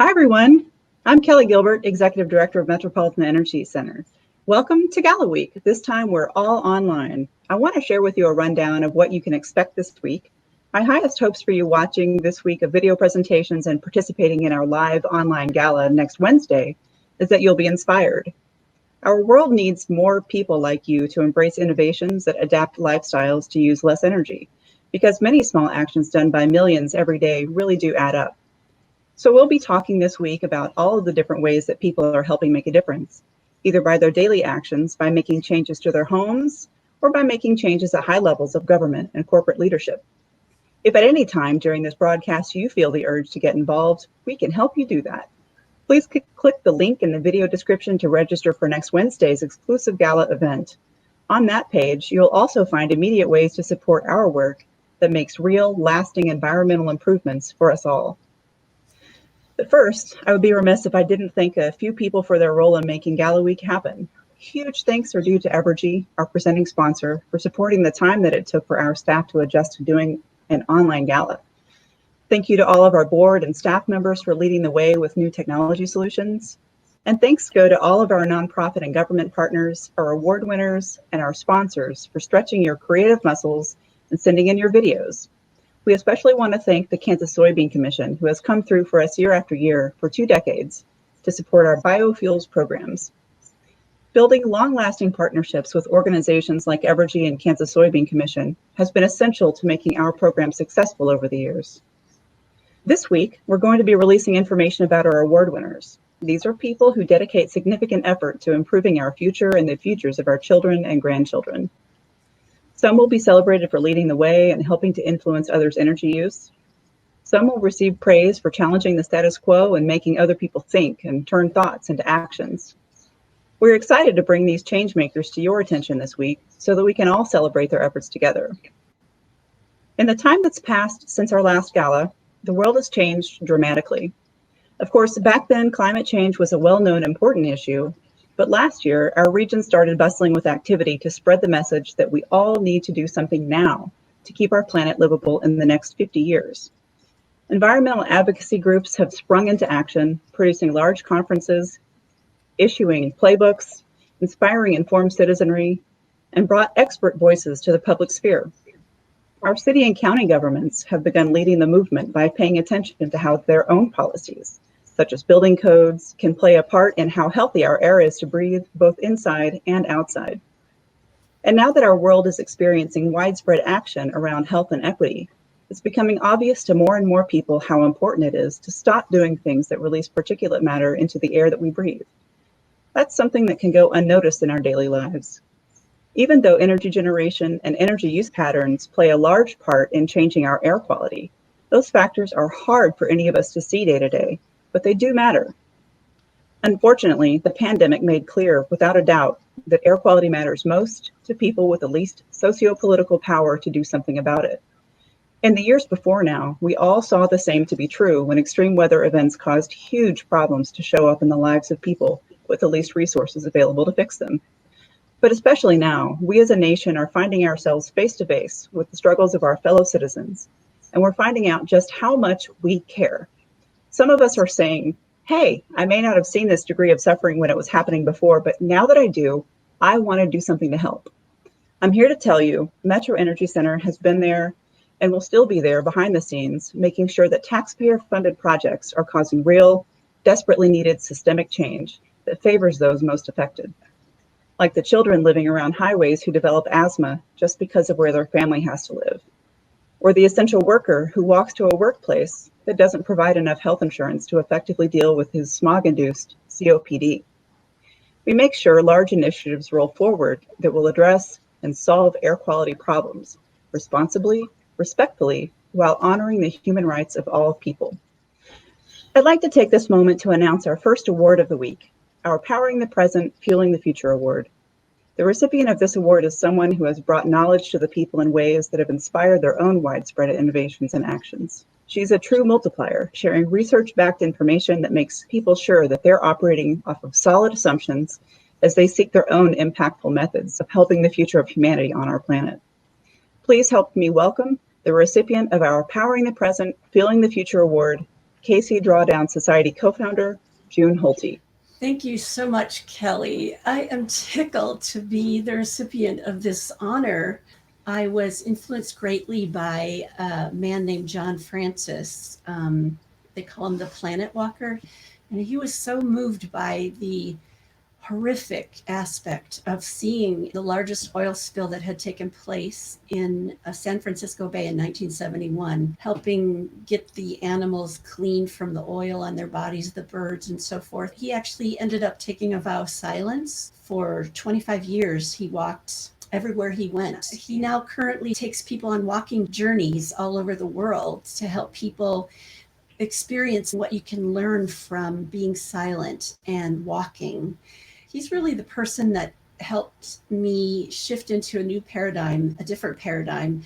Hi, everyone. I'm Kelly Gilbert, Executive Director of Metropolitan Energy Center. Welcome to Gala Week. This time we're all online. I want to share with you a rundown of what you can expect this week. My highest hopes for you watching this week of video presentations and participating in our live online gala next Wednesday is that you'll be inspired. Our world needs more people like you to embrace innovations that adapt lifestyles to use less energy, because many small actions done by millions every day really do add up. So we'll be talking this week about all of the different ways that people are helping make a difference, either by their daily actions, by making changes to their homes, or by making changes at high levels of government and corporate leadership. If at any time during this broadcast you feel the urge to get involved, we can help you do that. Please click the link in the video description to register for next Wednesday's exclusive gala event. On that page, you'll also find immediate ways to support our work that makes real, lasting environmental improvements for us all. But first, I would be remiss if I didn't thank a few people for their role in making Gala Week happen. Huge thanks are due to Evergy, our presenting sponsor, for supporting the time that it took for our staff to adjust to doing an online gala. Thank you to all of our board and staff members for leading the way with new technology solutions. And thanks go to all of our nonprofit and government partners, our award winners, and our sponsors for stretching your creative muscles and sending in your videos. We especially want to thank the Kansas Soybean Commission, who has come through for us year after year for 2 decades to support our biofuels programs. Building long-lasting partnerships with organizations like Evergy and Kansas Soybean Commission has been essential to making our program successful over the years. This week, we're going to be releasing information about our award winners. These are people who dedicate significant effort to improving our future and the futures of our children and grandchildren. Some will be celebrated for leading the way and helping to influence others' energy use. Some will receive praise for challenging the status quo and making other people think and turn thoughts into actions. We're excited to bring these change makers to your attention this week so that we can all celebrate their efforts together. In the time that's passed since our last gala, the world has changed dramatically. Of course, back then, climate change was a well-known important issue, but last year, our region started bustling with activity to spread the message that we all need to do something now to keep our planet livable in the next 50 years. Environmental advocacy groups have sprung into action, producing large conferences, issuing playbooks, inspiring informed citizenry, and brought expert voices to the public sphere. Our city and county governments have begun leading the movement by paying attention to how their own policies, such as building codes, can play a part in how healthy our air is to breathe both inside and outside. And now that our world is experiencing widespread action around health and equity, it's becoming obvious to more and more people how important it is to stop doing things that release particulate matter into the air that we breathe. That's something that can go unnoticed in our daily lives. Even though energy generation and energy use patterns play a large part in changing our air quality, those factors are hard for any of us to see day to day, but they do matter. Unfortunately, the pandemic made clear without a doubt that air quality matters most to people with the least socio-political power to do something about it. In the years before now, we all saw the same to be true when extreme weather events caused huge problems to show up in the lives of people with the least resources available to fix them. But especially now, we as a nation are finding ourselves face to face with the struggles of our fellow citizens, and we're finding out just how much we care. Some of us are saying, hey, I may not have seen this degree of suffering when it was happening before, but now that I do, I want to do something to help. I'm here to tell you, Metro Energy Center has been there and will still be there behind the scenes, making sure that taxpayer-funded projects are causing real, desperately needed systemic change that favors those most affected, like the children living around highways who develop asthma just because of where their family has to live, or the essential worker who walks to a workplace that doesn't provide enough health insurance to effectively deal with his smog-induced COPD. We make sure large initiatives roll forward that will address and solve air quality problems responsibly, respectfully, while honoring the human rights of all people. I'd like to take this moment to announce our first award of the week, our Powering the Present, Fueling the Future Award. The recipient of this award is someone who has brought knowledge to the people in ways that have inspired their own widespread innovations and actions. She's a true multiplier, sharing research-backed information that makes people sure that they're operating off of solid assumptions as they seek their own impactful methods of helping the future of humanity on our planet. Please help me welcome the recipient of our Powering the Present, Fueling the Future Award, Casey Drawdown Society co-founder, June Holte. Thank you so much, Kelly. I am tickled to be the recipient of this honor. I was influenced greatly by a man named John Francis. They call him the Planet Walker. And he was so moved by the horrific aspect of seeing the largest oil spill that had taken place in San Francisco Bay in 1971, helping get the animals clean from the oil on their bodies, the birds and so forth. He actually ended up taking a vow of silence. For 25 years, he walked everywhere he went. He now currently takes people on walking journeys all over the world to help people experience what you can learn from being silent and walking. He's really the person that helped me shift into a new paradigm, a different paradigm.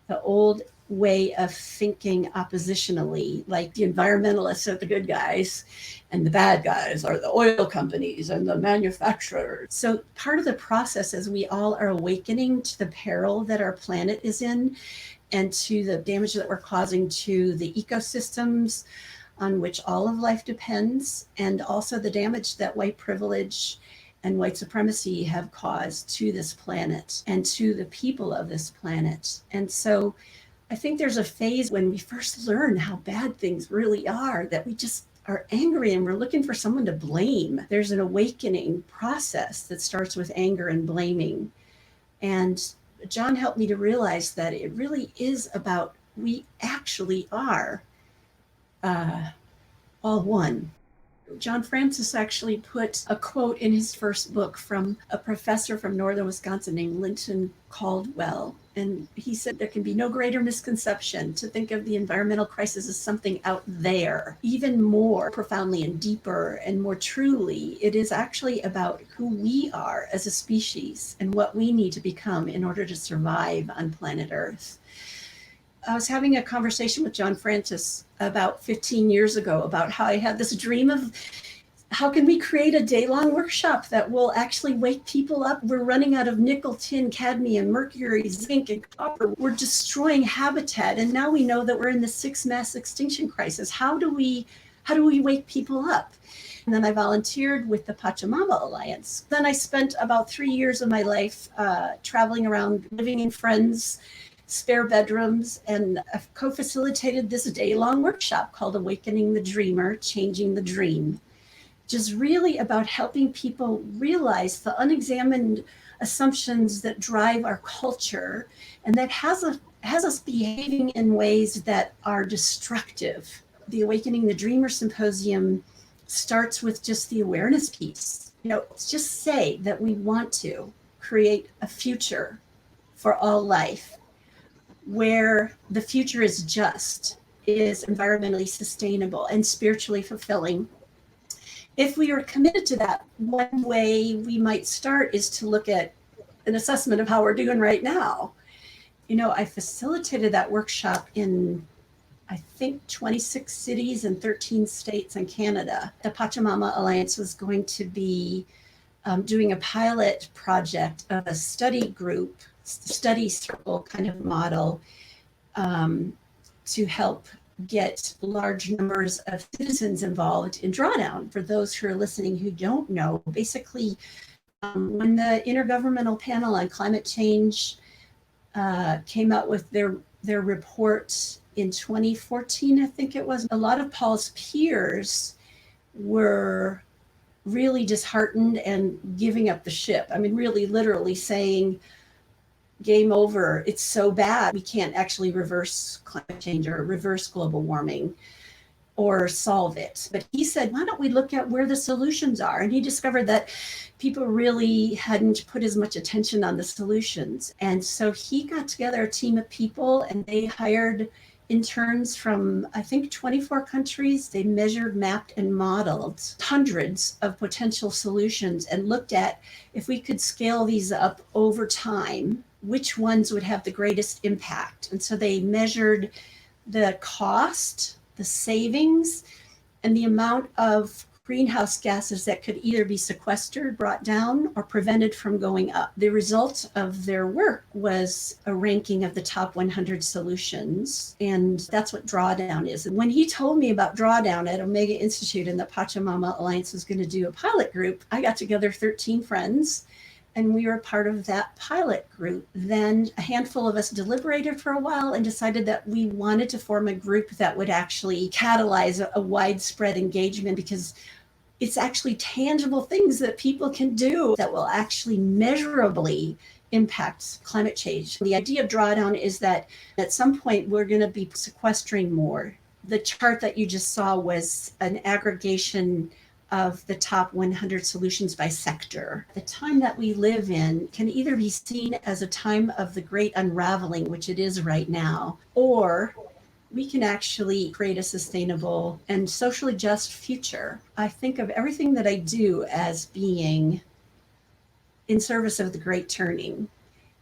The old way of thinking oppositionally, like the environmentalists are the good guys and the bad guys are the oil companies and the manufacturers. So part of the process is we all are awakening to the peril that our planet is in and to the damage that we're causing to the ecosystems on which all of life depends, and also the damage that white privilege and white supremacy have caused to this planet and to the people of this planet. And so I think there's a phase when we first learn how bad things really are, that we just are angry and we're looking for someone to blame. There's an awakening process that starts with anger and blaming. And John helped me to realize that it really is about, we actually are all one. John Francis actually put a quote in his first book from a professor from northern Wisconsin named Linton Caldwell. And he said there can be no greater misconception to think of the environmental crisis as something out there. Even more profoundly and deeper and more truly, it is actually about who we are as a species and what we need to become in order to survive on planet Earth. I was having a conversation with John Francis about 15 years ago about how I had this dream of how can we create a day-long workshop that will actually wake people up. We're running out of nickel, tin, cadmium, mercury, zinc, and copper. We're destroying habitat. And now we know that we're in the sixth mass extinction crisis. How do we wake people up? And then I volunteered with the Pachamama Alliance. Then I spent about 3 years of my life traveling around, living in friends' spare bedrooms, and I've co-facilitated this day-long workshop called Awakening the Dreamer, Changing the Dream, which is really about helping people realize the unexamined assumptions that drive our culture and that has us behaving in ways that are destructive. The Awakening the Dreamer Symposium starts with just the awareness piece. Just say that we want to create a future for all life, where the future is just, is environmentally sustainable and spiritually fulfilling. If we are committed to that, one way we might start is to look at an assessment of how we're doing right now. I facilitated that workshop in, I think, 26 cities and 13 states and Canada. The Pachamama Alliance was going to be doing a pilot project of a study group, study circle kind of model to help get large numbers of citizens involved in drawdown. For those who are listening who don't know, basically when the Intergovernmental Panel on Climate Change came out with their report in 2014, I think it was, a lot of Paul's peers were really disheartened and giving up the ship. I mean, really literally saying, game over, it's so bad, we can't actually reverse climate change or reverse global warming or solve it. But he said, why don't we look at where the solutions are? And he discovered that people really hadn't put as much attention on the solutions. And so he got together a team of people and they hired interns from, I think, 24 countries. They measured, mapped, and modeled hundreds of potential solutions and looked at if we could scale these up over time, which ones would have the greatest impact. And so they measured the cost, the savings, and the amount of greenhouse gases that could either be sequestered, brought down, or prevented from going up. The result of their work was a ranking of the top 100 solutions, and that's what drawdown is. And when he told me about drawdown at Omega Institute and the Pachamama Alliance was going to do a pilot group, I got together 13 friends, and we were part of that pilot group. Then a handful of us deliberated for a while and decided that we wanted to form a group that would actually catalyze a widespread engagement, because it's actually tangible things that people can do that will actually measurably impact climate change. The idea of drawdown is that at some point we're going to be sequestering more. The chart that you just saw was an aggregation of the top 100 solutions by sector. The time that we live in can either be seen as a time of the great unraveling, which it is right now, or we can actually create a sustainable and socially just future. I think of everything that I do as being in service of the great turning.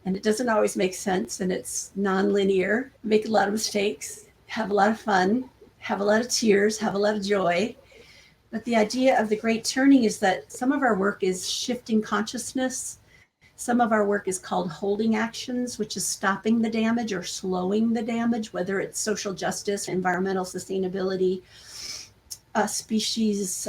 And it doesn't always make sense, and it's nonlinear, make a lot of mistakes, have a lot of fun, have a lot of tears, have a lot of joy. But the idea of the great turning is that some of our work is shifting consciousness. Some of our work is called holding actions, which is stopping the damage or slowing the damage, whether it's social justice, environmental sustainability, species,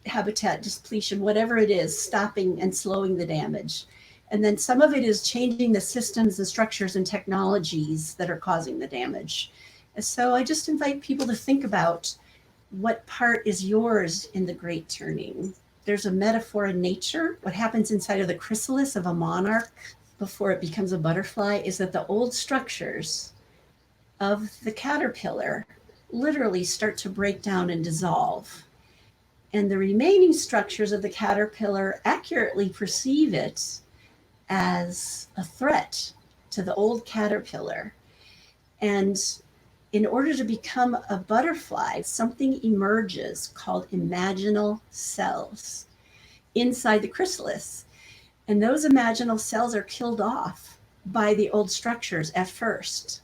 habitat depletion, whatever it is, stopping and slowing the damage. And then some of it is changing the systems and structures and technologies that are causing the damage. And so I just invite people to think about what part is yours in the great turning. There's a metaphor in nature. What happens inside of the chrysalis of a monarch before it becomes a butterfly is that the old structures of the caterpillar literally start to break down and dissolve. And the remaining structures of the caterpillar accurately perceive it as a threat to the old caterpillar. And in order to become a butterfly, something emerges called imaginal cells inside the chrysalis. And those imaginal cells are killed off by the old structures at first.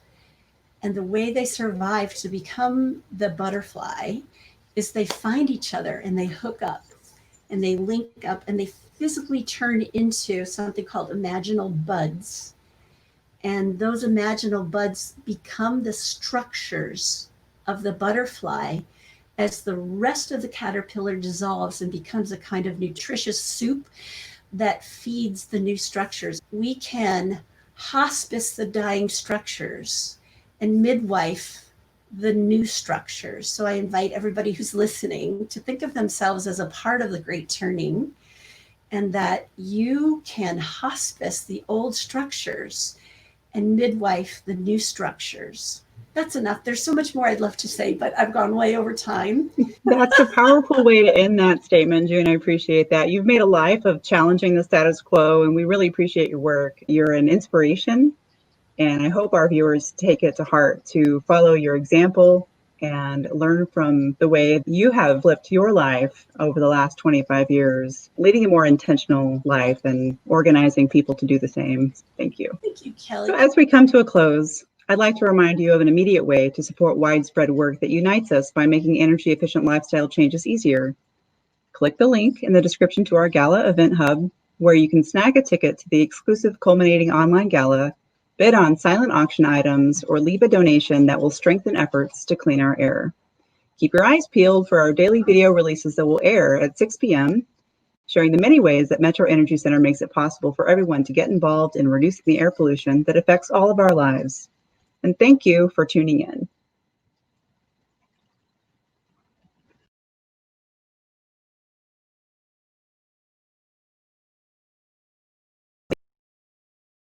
And the way they survive to become the butterfly is they find each other and they hook up and they link up and they physically turn into something called imaginal buds. And those imaginal buds become the structures of the butterfly as the rest of the caterpillar dissolves and becomes a kind of nutritious soup that feeds the new structures. We can hospice the dying structures and midwife the new structures. So I invite everybody who's listening to think of themselves as a part of the great turning, and that you can hospice the old structures and midwife the new structures. That's enough. There's so much more I'd love to say, but I've gone way over time. That's a powerful way to end that statement, June. I appreciate that. You've made a life of challenging the status quo, and we really appreciate your work. You're an inspiration, and I hope our viewers take it to heart to follow your example and learn from the way you have lived your life over the last 25 years, leading a more intentional life and organizing people to do the same. Thank you. Thank you, Kelly. So as we come to a close, I'd like to remind you of an immediate way to support widespread work that unites us by making energy-efficient lifestyle changes easier. Click the link in the description to our Gala event hub, where you can snag a ticket to the exclusive culminating online gala, bid on silent auction items, or leave a donation that will strengthen efforts to clean our air. Keep your eyes peeled for our daily video releases that will air at 6 p.m., sharing the many ways that Metro Energy Center makes it possible for everyone to get involved in reducing the air pollution that affects all of our lives. And thank you for tuning in.